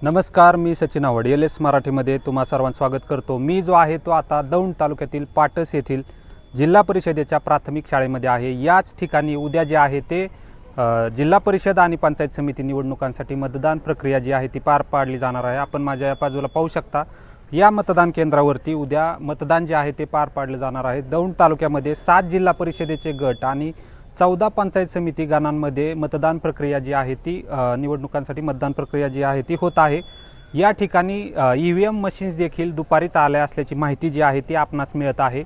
नमस्कार, मी सचिन आवड L S मराठीमध्ये तुम्हा सर्वांचं स्वागत करतो। मी जो आहे तो आता दौंड तालुक्यातील पाटस येथील जिल्हा परिषदेच्या प्राथमिक शाळेमध्ये आहे। याच ठिकाणी उद्या जे आहे ते जिल्हा परिषद आणि पंचायत समिती निवडणुकांसाठी मतदान प्रक्रिया जी आहे ती पार पाडली जाणार आहे। आपण माझ्या बाजूला पाहू शकता, या मतदान केंद्रावरती उद्या मतदान जे आहे ते पार पाडले जाणार आहे। दौंड तालुक्यामध्ये 7 जिल्हा परिषदेचे गट आणि 14 पंचायत समिती गणांमध्ये मतदान प्रक्रिया जी आहे ती निवडणुकांसाठी मतदान प्रक्रिया जी आहे ती होत आहे। या ठिकाणी ईव्हीएम मशीन्स देखील दुपारीच आल्या असल्याची माहिती जी आहे ती आपणास मिळत आहे।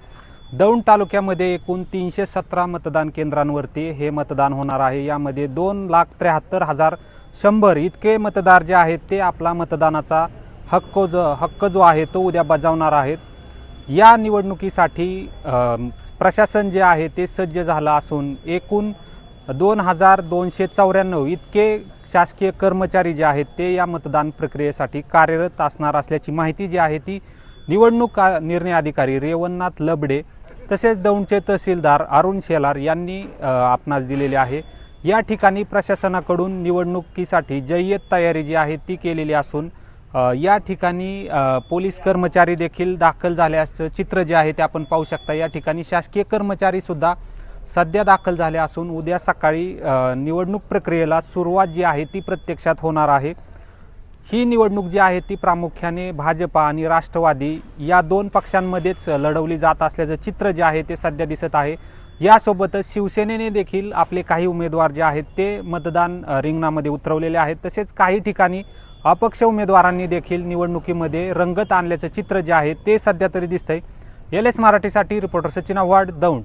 दौंड तालुक्यामध्ये एकूण 317 मतदान केंद्रांवरती हे मतदान होणार आहे। यामध्ये 2,73,100 इतके मतदार जे आहेत ते आपला मतदानाचा हक्क जो आहे तो उद्या बजावणार आहेत। या निवडणुकीसाठी प्रशासन जे आहे ते सज्ज झालं असून एकूण 2,294 इतके शासकीय कर्मचारी जे आहेत ते या मतदान प्रक्रियेसाठी कार्यरत असणार असल्याची माहिती जी आहे ती निवडणूक निर्णय अधिकारी रेवणनाथ लबडे तसेच दौंडचे तहसीलदार अरुण शेलार यांनी आपणास दिलेले आहे। या ठिकाणी प्रशासनाकडून निवडणुकीसाठी जय्यत तयारी जी आहे ती केलेली असून या ठिकाणी पोलीस कर्मचारी देखील दाखल झाल्याचं चित्र जे आहे ते आपण पाहू शकता। या ठिकाणी शासकीय कर्मचारी सुद्धा सध्या दाखल झाले असून उद्या सकाळी निवडणूक प्रक्रियेला सुरुवात जी आहे ती प्रत्यक्षात होणार आहे। ही निवडणूक जी आहे ती प्रामुख्याने भाजपा आणि राष्ट्रवादी या दोन पक्षांमध्येच लढवली जात असल्याचं चित्र जे आहे ते सध्या दिसत आहे। यासोबतच शिवसेनेने देखील आपले काही उमेदवार जे आहेत ते मतदान रिंगणामध्ये उतरवलेले आहेत। तसेच काही ठिकाणी अपक्ष उमेदवारांनी देखील निवडणुकीमध्ये रंगत आणल्याचं चित्र जे आहे ते सध्या तरी दिसतंय। एल एस मराठीसाठी रिपोर्टर सचिन आवड, दौंड।